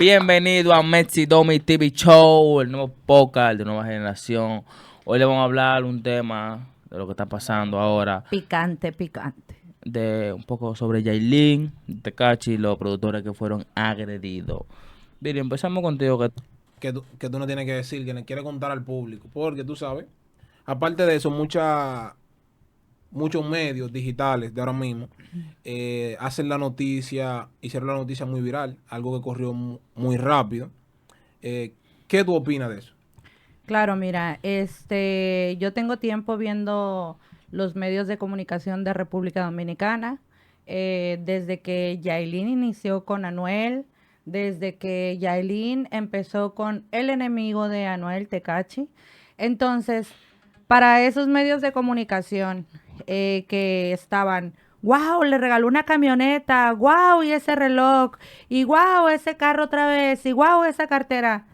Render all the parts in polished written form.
Bienvenido a Metsi Domi TV Show, el nuevo podcast de nueva generación. Hoy le vamos a hablar un tema de lo que está pasando ahora, Picante, picante. de un poco sobre Yailin, Tekashi y los productores que fueron agredidos. Viri, empezamos contigo. Que tú no tienes que decir, que le quieres contar al público, porque tú sabes, aparte de eso, muchos medios digitales de ahora mismo hacen la noticia, hicieron la noticia muy viral, algo que corrió muy rápido. ¿Qué tú opinas de eso? Claro, mira, yo tengo tiempo viendo los medios de comunicación de República Dominicana, desde que Yailin inició con Anuel, desde que Yailin empezó con el enemigo de Anuel, Tekashi. Entonces, para esos medios de comunicación que estaban, wow, le regaló una camioneta, wow, y ese reloj, y wow, ese carro otra vez, y wow, esa cartera.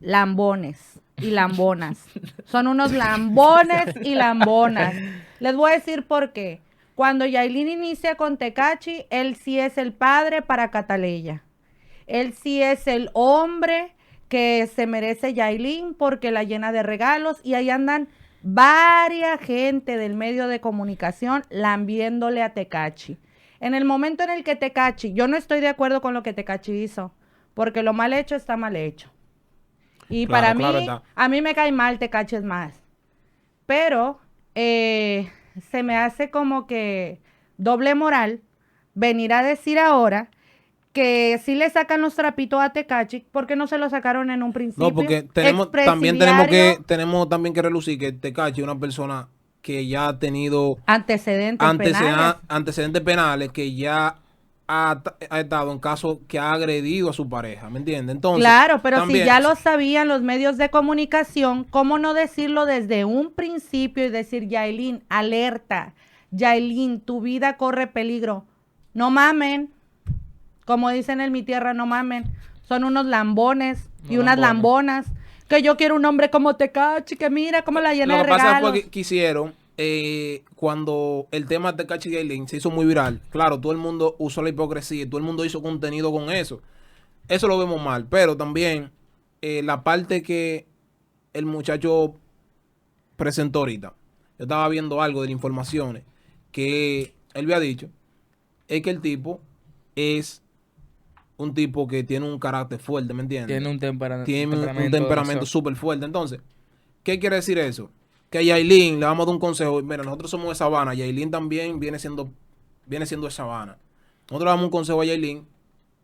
Lambones y lambonas. Son unos lambones y lambonas. Les voy a decir por qué. Cuando Yailin inicia con Tekashi, él sí es el padre para Cataleya. Él sí es el hombre que se merece Yailin porque la llena de regalos y ahí andan varias gente del medio de comunicación lambiéndole a Tekashi. En el momento en el que Tekashi, yo no estoy de acuerdo con lo que Tekashi hizo, porque lo mal hecho está mal hecho. Y Claro, para claro mí, está. a mí me cae mal Tekashi es más. Pero se me hace como que doble moral venir a decir ahora que si le sacan los trapitos a Tekashi, ¿por qué no se lo sacaron en un principio? No, porque tenemos también que relucir que Tekashi es una persona que ya ha tenido Antecedentes penales. antecedentes penales, que ya ha estado en casos que ha agredido a su pareja, ¿me entiendes? Entonces, Claro, pero también, si ya lo sabían los medios de comunicación, ¿cómo no decirlo desde un principio y decir, Yailin, alerta, Yailin, tu vida corre peligro? No mamen, como dicen en mi tierra, no mamen, son unos lambones y No unas lambones. lambonas, que yo quiero un hombre como Tekashi, que mira cómo la llena lo de que pasa regalos. fue que hicieron cuando el tema de Tekashi y Yailin se hizo muy viral. Claro, todo el mundo usó la hipocresía y todo el mundo hizo contenido con eso. Eso lo vemos mal, pero también la parte que el muchacho presentó ahorita, yo estaba viendo algo de las informaciones que él había dicho, es que el tipo es un tipo que tiene un carácter fuerte, ¿me entiendes? Tiene un Tiene un temperamento temperamento súper fuerte. Entonces, ¿qué quiere decir eso? Que a Yailin le vamos a dar un consejo. Mira, nosotros somos de Sabana, Yailin también viene siendo de Sabana. Nosotros le damos un consejo a Yailin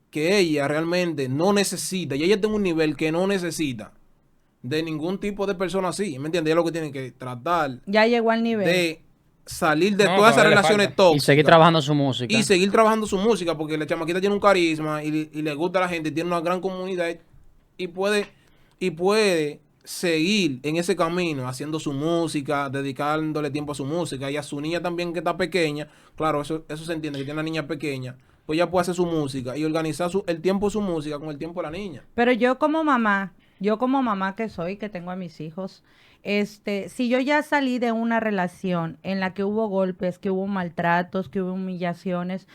que ella realmente no necesita, y ella tiene un nivel que no necesita de ningún tipo de persona así, ¿me entiendes? Ella lo que tiene que tratar Ya llegó al nivel. de salir de No, todas esas todavía le relaciones falta. tóxicas Y seguir trabajando su música. y seguir trabajando su música, porque la chamaquita tiene un carisma y le gusta a la gente, tiene una gran comunidad y puede seguir en ese camino haciendo su música, dedicándole tiempo a su música y a su niña también que está pequeña. Claro, eso se entiende, que tiene una niña pequeña, pues ella puede hacer su música y organizar el tiempo de su música con el tiempo de la niña. Pero yo como mamá que soy, que tengo a mis hijos, si yo ya salí de una relación en la que hubo golpes, que hubo maltratos, que hubo humillaciones,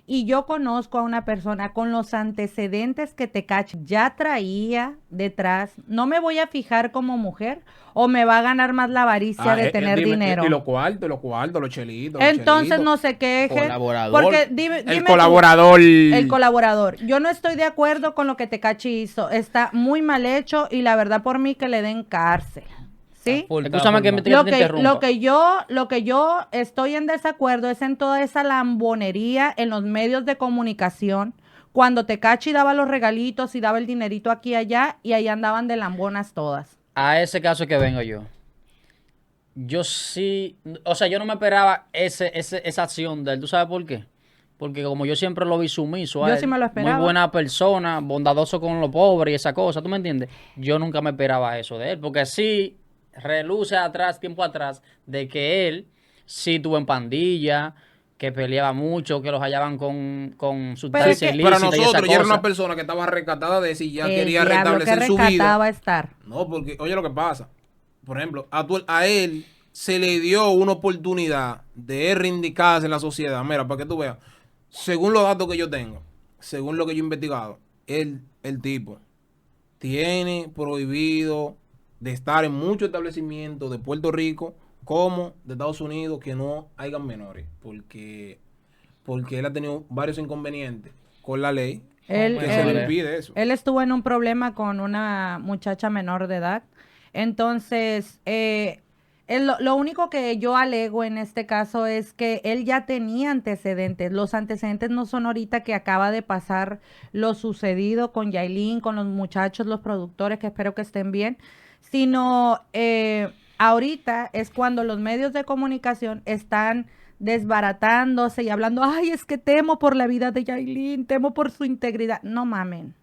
y yo conozco a una persona con los antecedentes que Tekashi ya traía detrás, ¿no me voy a fijar como mujer o me va a ganar más la avaricia de tener dinero? Y los cuartos, los chelitos. Entonces no se quejen. Colaborador. Porque dime El tú, colaborador. el colaborador. Yo no estoy de acuerdo con lo que Tekashi hizo. Está muy mal hecho y la verdad por mí que le den cárcel. ¿Sí? Escúchame que te Lo que interrumpa. yo estoy en desacuerdo es en toda esa lambonería en los medios de comunicación. Cuando Tekashi daba los regalitos y daba el dinerito aquí y allá y ahí andaban de lambonas todas. A ese caso que vengo yo. Yo sí, o sea, yo no me esperaba esa acción de él. ¿Tú sabes por qué? Porque como yo siempre lo vi sumiso a Yo él, sí me lo esperaba. muy buena persona, bondadoso con los pobres y esa cosa, ¿tú me entiendes? Yo nunca me esperaba eso de él, porque sí reluce atrás, tiempo atrás, de que él sí tuvo en pandilla, que peleaba mucho, que los hallaban con sustancias es que- Para ilícitas y esa nosotros, ya era cosa. una persona que estaba rescatada de si ya El quería diablo, que restablecer su vida. rescataba estar. No, porque, oye, lo que pasa. Por ejemplo, a él se le dio una oportunidad de reivindicarse en la sociedad. Mira, para que tú veas. Según los datos que yo tengo, según lo que yo he investigado, él el tipo tiene prohibido de estar en muchos establecimientos de Puerto Rico como de Estados Unidos que no hayan menores, porque él ha tenido varios inconvenientes con la ley Él, que se él- le impide eso. él estuvo en un problema con una muchacha menor de edad. Entonces, lo único que yo alego en este caso es que él ya tenía antecedentes. Los antecedentes no son ahorita que acaba de pasar lo sucedido con Yailin, con los muchachos, los productores, que espero que estén bien, sino ahorita es cuando los medios de comunicación están desbaratándose y hablando, ay, es que temo por la vida de Yailin, temo por su integridad. No mamen,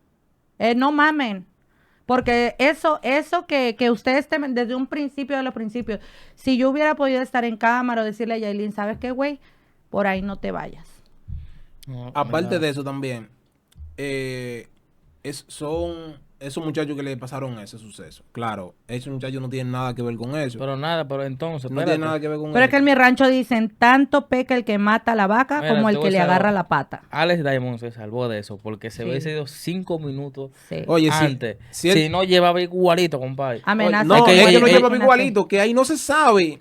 no mamen. Porque eso que ustedes temen desde un principio de los principios, si yo hubiera podido estar en cámara o decirle a Yailin, ¿sabes qué, güey? Por ahí no te vayas. No, Aparte mira. de eso también, son esos muchachos que le pasaron ese suceso. Claro, esos muchachos no tienen nada que ver con eso. Pero nada, pero entonces, no espérate. tienen nada que ver con Pero es eso. que en mi rancho dicen, tanto peca el que mata a la vaca Mira, como te el voy que a le decir agarra algo. la pata. Alex Diamond se salvó de eso porque se Sí. hubiese ido 5 minutos Sí. Oye, antes. si Si él- no llevaba igualito, compadre. Amenaza. no, Es es que que, ella- no ella- lleva igualito, que ahí no se sabe.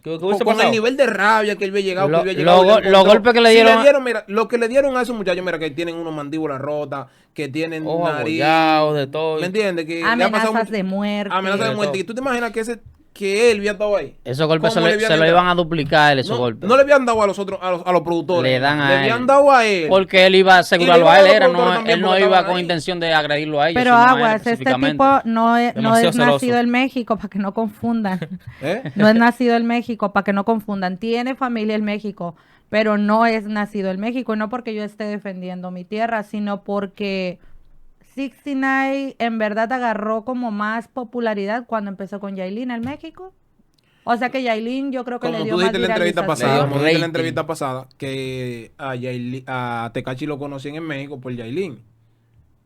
¿Qué hubiese Con pasado? el nivel de rabia que él había llegado, Lo- que él había llegado, lo- y le los encontró. golpes que le Si dieron mira, lo que le dieron a esos muchachos, mira, que tienen unos mandíbulas rotas, que tienen Ojos nariz, abollados, de todo. ¿me entiendes? Que le ha pasado Amenazas mucho- de muerte. amenazas de De muerte. todo. Y tú te imaginas que él había estado ahí. Esos golpes ¿Cómo le habían se lo entrado? iban a duplicar esos No, golpes. no le habían dado a los otros, a los productores. Le dan a Le él. habían dado a él. Porque él iba a asegurarlo iban a a él, los él productores también no porque iba estaban con ahí. intención de agredirlo a ellos. Pero sino a él aguas, este específicamente. tipo no es Demasiado celoso. nacido en México, para que no confundan. ¿Eh? No es nacido en México, para que no confundan. Tiene familia en México, pero no es nacido en México. Y no porque yo esté defendiendo mi tierra, sino porque 69 en verdad agarró como más popularidad cuando empezó con Yailin en México. O sea que Yailin yo creo que Como le dio tú más dijiste en la entrevista viralización. pasada, Le dio como dijiste en la rating. entrevista pasada, que a Tekashi lo conocían en México por Yailin.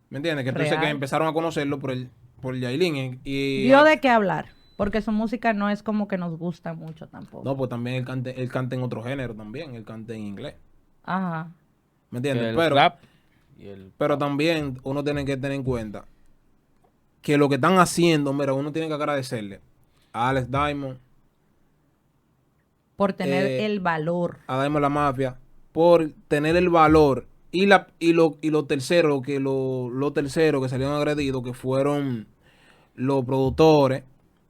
¿Me entiendes? Que entonces Real. que empezaron a conocerlo por Yailin. Y Dio de qué hablar, porque su música no es como que nos gusta mucho tampoco. no, pues también él canta en otro género también, él canta en inglés. Ajá. ¿Me entiendes? El Pero, rap y el... pero también uno tiene que tener en cuenta que lo que están haciendo, mira, uno tiene que agradecerle a Alex Diamond, Por tener Eh, el valor. a Diamond la Mafia, por tener el valor. Y lo tercero, lo tercero que salieron agredidos, que fueron los productores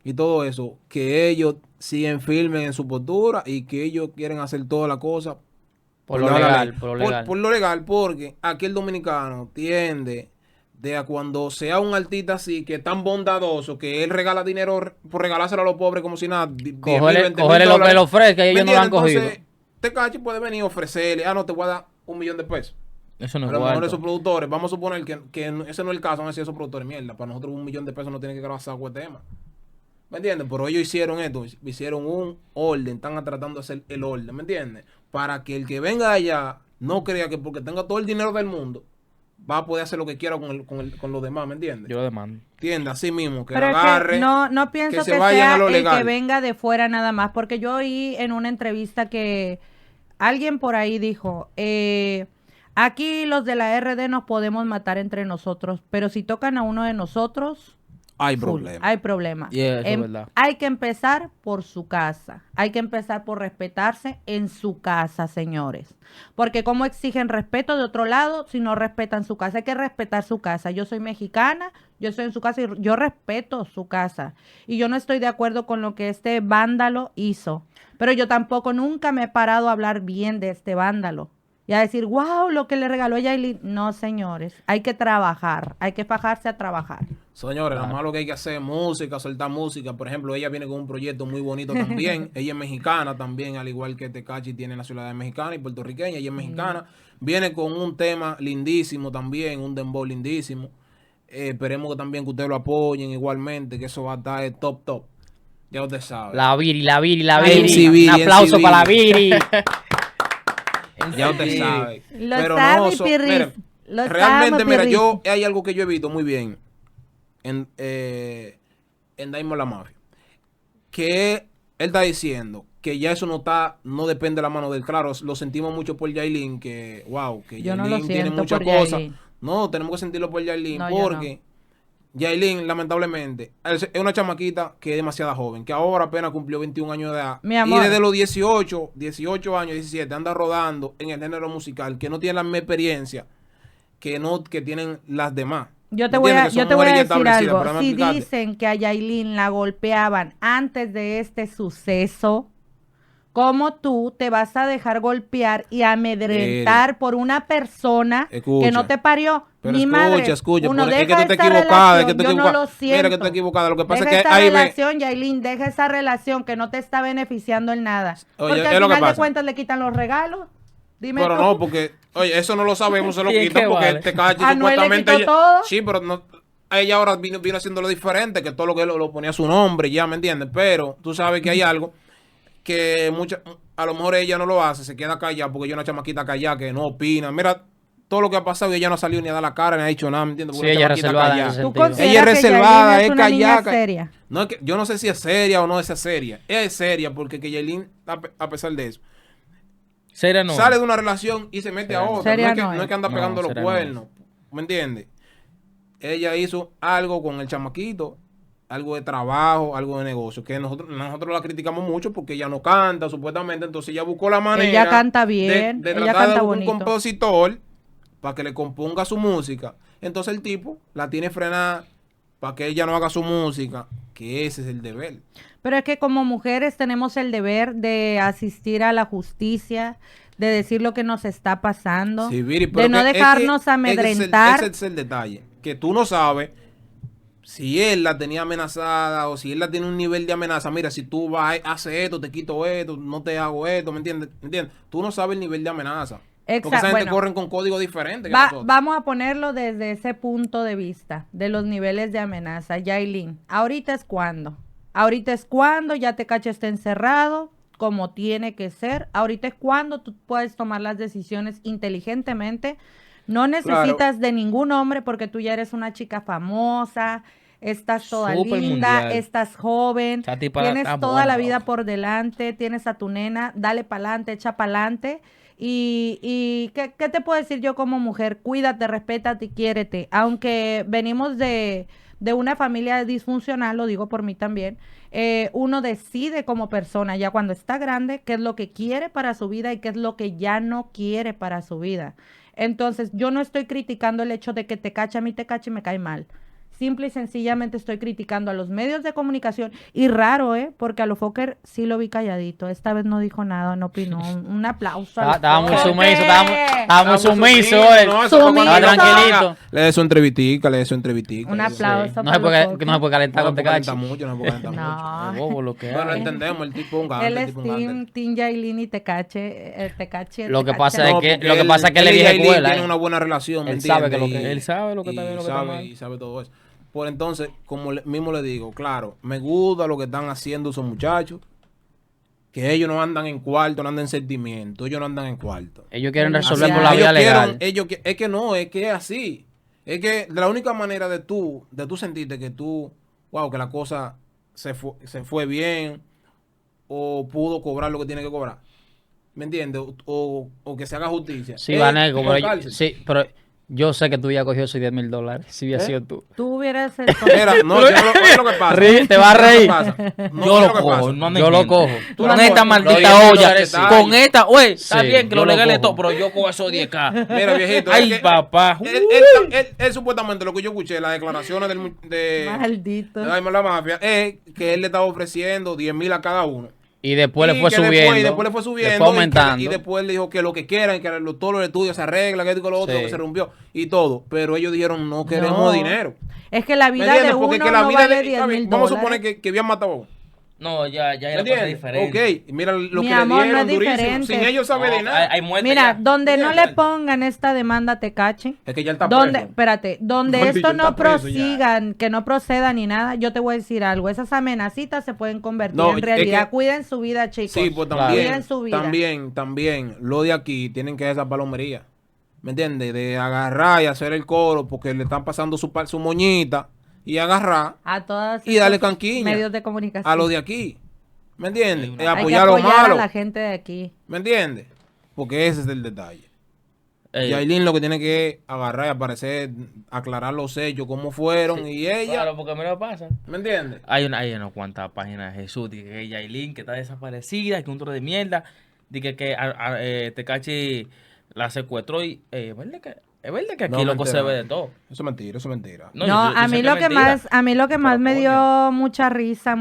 y todo eso, que ellos siguen firmes en su postura y que ellos quieren hacer toda la cosa Por lo debajo de la legal, ley. por lo legal. Por lo legal, porque aquí el dominicano tiende de a cuando sea un artista así, que es tan bondadoso, que él regala dinero por regalárselo a los pobres como si nada, 10,000, Cogerle 20,000 lo que dólares. le ofrezca y ellos ¿Me no lo han entiendes? cogido. Entonces, Tekashi puede venir a ofrecerle, no, te voy a dar $1,000,000 Eso no a es lo mejor cuarto. esos productores, vamos a suponer que ese no es el caso, van a decir esos productores, mierda, para nosotros $1,000,000 no tiene que grabar saco de tema. ¿Me entiendes? Pero ellos hicieron esto, hicieron un orden, están tratando de hacer el orden, ¿me entiendes? Para que el que venga de allá no crea que porque tenga todo el dinero del mundo va a poder hacer lo que quiera con los demás, ¿me entiendes? Yo lo demando. ¿Entiendes? Así mismo, que Pero es agarre. que no pienso que se que vayan sea a lo el legal. que venga de fuera nada más, porque yo oí en una entrevista que alguien por ahí dijo, aquí los de la RD nos podemos matar entre nosotros, pero si tocan a uno de nosotros, Hay full, problema. hay problema. Yeah, eso es verdad. Hay que empezar por su casa, hay que empezar por respetarse en su casa, señores. Porque como exigen respeto de otro lado si no respetan su casa, hay que respetar su casa. Yo soy mexicana, yo estoy en su casa y yo respeto su casa. Y yo no estoy de acuerdo con lo que este vándalo hizo. Pero yo tampoco nunca me he parado a hablar bien de este vándalo. Y a decir, wow, lo que le regaló a Yailin. No, señores, hay que trabajar, hay que fajarse a trabajar. Señores, nada más lo que hay que hacer es música, soltar música. Por ejemplo, ella viene con un proyecto muy bonito también. Ella es mexicana también, al igual que Tekashi tiene nacionalidad mexicana y puertorriqueña. Ella es mexicana. Viene con un tema lindísimo también, un dembow lindísimo. Esperemos que también que ustedes lo apoyen igualmente, que eso va a estar top. Ya usted sabe. La Viri. MC Viri, Un aplauso MC para la Viri. Ya usted sabe. Lo Pero sabe, no, Pirris. miren, Lo realmente, sabe, mira, Pirris. hay algo que yo he visto muy bien en Diamond la Mafia. Que él está diciendo que ya eso no depende de la mano del claro. Lo sentimos mucho por Yailin, que wow, que Yo no Yailin lo tiene siento muchas por cosas. Yailin. No, tenemos que sentirlo por Yailin, No, yo porque Yailin, lamentablemente, es una chamaquita que es demasiado joven, que ahora apenas cumplió 21 años de edad. Mi amor. Y desde los 18 años, 17, anda rodando en el género musical, que no tiene la misma experiencia que tienen las demás. Yo te ¿Me voy a, entiendes? Que yo son te voy a mujeres ya decir establecidas, algo. pero déjame Si explicarte. dicen que a Yailin la golpeaban antes de este suceso, ¿cómo tú te vas a dejar golpear y amedrentar por una persona que Escucha. no te parió? Pero Mi madre, escucha, uno es que deja tú estás esa equivocada, es que relación, tú yo estás no lo equivocada. siento. Mira que tú estás equivocada, lo que pasa Deja es que esa ahí ve. relación, Yailin, deja esa relación que no te está beneficiando en nada. Oye, Porque es al lo que final de pasa. cuentas le quitan los regalos. Dime Pero tú. no, porque, oye, eso no lo sabemos, se lo Sí, quitan ¿qué porque vale? te cache Anuel le supuestamente. quitó todo. Sí, pero no, ella ahora vino haciéndolo diferente, que todo lo que lo ponía a su nombre, ya, ¿me entiendes? Pero tú sabes que hay algo que a lo mejor ella no lo hace, se queda callada porque ella es una chamaquita callada que no opina. Mira, todo lo que ha pasado y ella no ha salido ni a dar la cara ni ha dicho nada, ¿me entiendes? Sí, Porque ella una es chamaquita reservada en callada. ese ¿Tú sentido. consideras Ella es que reservada, Yailin es una niña callada. seria? No, es que, yo no sé si es seria o no es seria. Ella es seria porque que Yailin, a pesar de eso, Seria no. sale de una relación y se mete a Seria no. otra. Seria No es que, no no es que es. anda No, pegando los seria no es. cuernos. ¿Me entiendes? Ella hizo algo con el chamaquito, algo de trabajo, algo de negocio, que nosotros la criticamos mucho porque ella no canta, supuestamente. Entonces ella buscó la manera Ella canta bien, de ella tratar canta de buscar un bonito. compositor para que le componga su música. Entonces el tipo la tiene frenada para que ella no haga su música, que ese es el deber. Pero es que como mujeres tenemos el deber de asistir a la justicia, de decir lo que nos está pasando, Sí, Viri, de pero no que- es dejarnos que amedrentar. Ese es el detalle. Que tú no sabes si él la tenía amenazada o si él la tiene un nivel de amenaza. Mira, si tú vas, haces esto, te quito esto, no te hago esto, ¿me entiendes? ¿Me entiendes? Tú no sabes el nivel de amenaza. Porque esa gente Bueno, corren con códigos diferentes que Va- nosotros. vamos a ponerlo desde ese punto de vista, de los niveles de amenaza. Yailin, ahorita es cuando. Ahorita es cuando ya te caché está encerrado, como tiene que ser. Ahorita es cuando tú puedes tomar las decisiones inteligentemente. No necesitas de ningún hombre porque tú ya eres una chica famosa, estás toda Súper linda, mundial. estás joven, Esa tipa tienes está toda buena, la vida loco. por delante, tienes a tu nena, dale pa'lante, echa pa'lante. Y ¿qué te puedo decir yo como mujer? Cuídate, respétate y quiérete. Aunque venimos de una familia disfuncional, lo digo por mí también, uno decide como persona ya cuando está grande qué es lo que quiere para su vida y qué es lo que ya no quiere para su vida. Entonces, yo no estoy criticando el hecho de que te cache, a mí te cache y me cae mal. Simple y sencillamente estoy criticando a los medios de comunicación. Y raro, Porque a lo Fokker sí lo vi calladito. Esta vez no dijo nada, no opinó. Un aplauso a lo Estaba muy Fokker. sumiso, estaba muy sumiso él. No, eso fue cuando Sumiso. ella Tranquilito. le dé su entrevistica, le dé su entrevistica. Un aplauso No para se puede, los Fokker. no se puede calentar No con se puede Tecachi. calentar mucho, no se puede calentar mucho. No. El bobo lo que Bueno, hay. entendemos, el tipo es un Él gante, el es tipo es un gante. Team Yailin y Tecache. Tecache. Lo que Tecache. pasa es No, que- porque lo que pasa es que él es y vieja Yailin escuela, tiene una buena relación, ¿me Él sabe entiendes? que lo que- él sabe lo que está bien y lo que está sabe, mal. y sabe todo eso. Por entonces, como mismo le digo, claro, me gusta lo que están haciendo esos muchachos, que ellos no andan en cuarto, no andan en sentimiento, ellos no andan en cuarto. Ellos quieren Así resolver es. por la vía Ellos legal. es que no, es que es así. Es que la única manera de tú sentirte que wow, que la cosa se fue bien o pudo cobrar lo que tiene que cobrar. ¿Me entiendes? O que se haga justicia. Sí, es Vanego, con pero, cárcel. sí, pero yo sé que tú ya cogió esos $10,000. Si hubiera sido tú. Tú hubieras Mira, no, oye lo que pasa. Ríe, te va a Oye reír. lo que pasa. No, Yo oye lo que cojo, pasa. no ande Yo lo gente. cojo. Tú Con lo esta coges. maldita Oye, olla, detalle. con esta, güey, está Sí, bien que yo lo lo legales cojo. todo, pero yo cojo esos 10K. Mira, viejito. Ay, es que papá. él supuestamente, lo que yo escuché, las declaraciones de Maldito. la mafia, es que él le estaba ofreciendo 10,000 a cada uno. Y después le Y fue que subiendo. y después le fue subiendo. Después aumentando. Y después le dijo que lo que quieran, que todos los estudios se arreglan, que esto y que lo otro, Sí. que se rompió y todo. Pero ellos dijeron, no queremos No. dinero. Es que la ¿Me vida de entiendes? uno Porque que la no vida vale de. 10,000 Vamos a dólares. suponer que habían matado a uno. No, ya ¿Me era cosa entiendes? diferente. Ok, mira lo Mi que amor, le no dieron es durísimo. diferente. Sin ellos saber No, de nada. hay muerte Mira, ya. donde no le Fíjate. pongan esta demanda Tecachi, Es que ya él está donde, preso. espérate, donde Maldito, esto él no está preso ya. prosigan, que no proceda ni nada, yo te voy a decir algo, esas amenacitas se pueden convertir No, en es realidad. que- Cuiden su vida, chicos. Sí, pues Claro. también, Cuiden su vida. también, lo de aquí tienen que hacer esa palomería. ¿Me entiendes? De agarrar y hacer el coro porque le están pasando su moñita y agarrar A todas y darle estos canquiña medios de comunicación. a los de aquí. ¿Me entiendes? Hay Es una- Hay que apoyar a los apoyar a malos. la gente de aquí. ¿Me entiendes? Porque ese es el detalle. Yailin lo que tiene que agarrar y aparecer, aclarar los hechos, cómo fueron, y ella, Claro, porque mira lo que pasa. ¿me entiendes? Hay unas cuantas páginas de Jesús, dice que Yailin, que está desaparecida, que un tro de mierda, dice que Tekashi la secuestró y es verdad que aquí No, loco se mentira. ve de todo. Eso es mentira, eso es mentira. No, No, yo a sé mí que lo es que mentira, más, a mí lo que más pero me coño. dio mucha risa,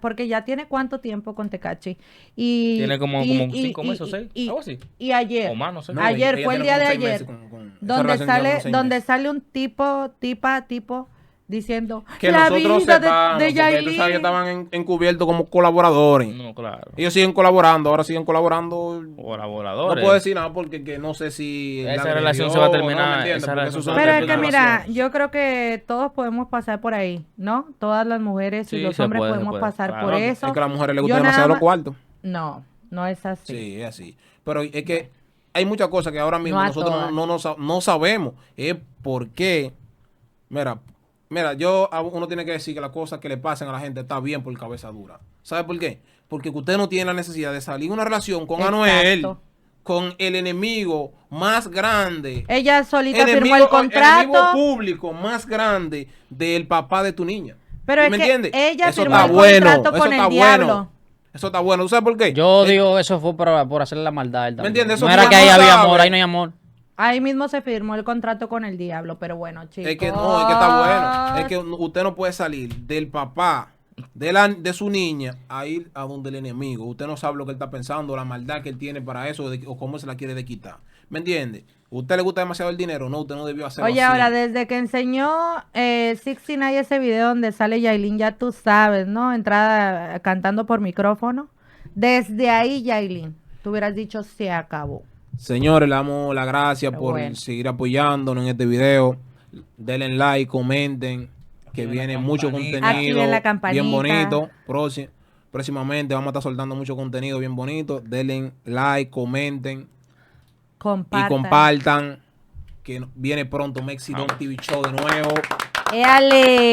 porque ya tiene cuánto tiempo con Tecachi. Y Tiene como 5 meses o 6, y- algo así. y ayer, O más, no sé. No, ayer ella fue el tiene día de como 6 ayer, meses con esa donde relación lleva como 6 donde meses. sale un tipo diciendo Que la nosotros vida sepamos, de porque tú sabes que Yailin. estaban encubiertos como colaboradores. No, claro. Ellos siguen colaborando, ahora siguen colaborando. No Colaboradores. puedo decir nada porque que no sé si la Esa agredió relación se va a o no, terminar, ¿me entiendes? esa Porque relación esos se va son a Pero es tipos que de terminar. mira, relaciones. yo creo que todos podemos pasar por ahí, ¿no? Todas las mujeres y Sí, los se hombres puede, se podemos puede. pasar Claro, por que- eso. Es que a las mujeres les Yo gusta nada demasiado los más- cuartos. No, no es así. Sí, es así. Pero es que hay muchas cosas que ahora mismo No a nosotros todas. no sabemos. Es por qué. Mira, uno tiene que decir que las cosas que le pasan a la gente está bien por cabeza dura. ¿Sabe por qué? Porque usted no tiene la necesidad de salir en una relación con Exacto. Anuel, con el enemigo más grande. Ella solita firmó enemigo, el contrato. enemigo público más grande del papá de tu niña. Pero ¿Sí es me que entiendes? ella Eso firmó está el bueno, contrato eso con el está diablo. bueno. Eso está bueno. ¿Tú sabes por qué? Yo digo, eso fue por hacerle la maldad a él también. entiendes? Eso No era fue que ahí amor, había ¿sabe? amor, ahí no hay amor. Ahí mismo se firmó el contrato con el diablo, pero bueno, chicos. Es que no, es que está bueno. Es que usted no puede salir del papá de su niña a ir a donde el enemigo. Usted no sabe lo que él está pensando, la maldad que él tiene para eso o cómo se la quiere de quitar. ¿Me entiende? ¿Usted le gusta demasiado el dinero? No, usted no debió hacerlo Oye, así. ahora, desde que enseñó 69 ese video donde sale Yailin, ya tú sabes, ¿no? Entrada cantando por micrófono. Desde ahí, Yailin, tú hubieras dicho, se acabó. Señores, le damos las gracias Pero por bueno. seguir apoyándonos en este video. Denle like, comenten, que Activen viene la mucho campanita. contenido Activen la campanita. bien bonito. Próximamente vamos a estar soltando mucho contenido bien bonito. Denle like, comenten Compartan. y compartan. Que viene pronto Mexidon TV Show de nuevo. ¡Éale!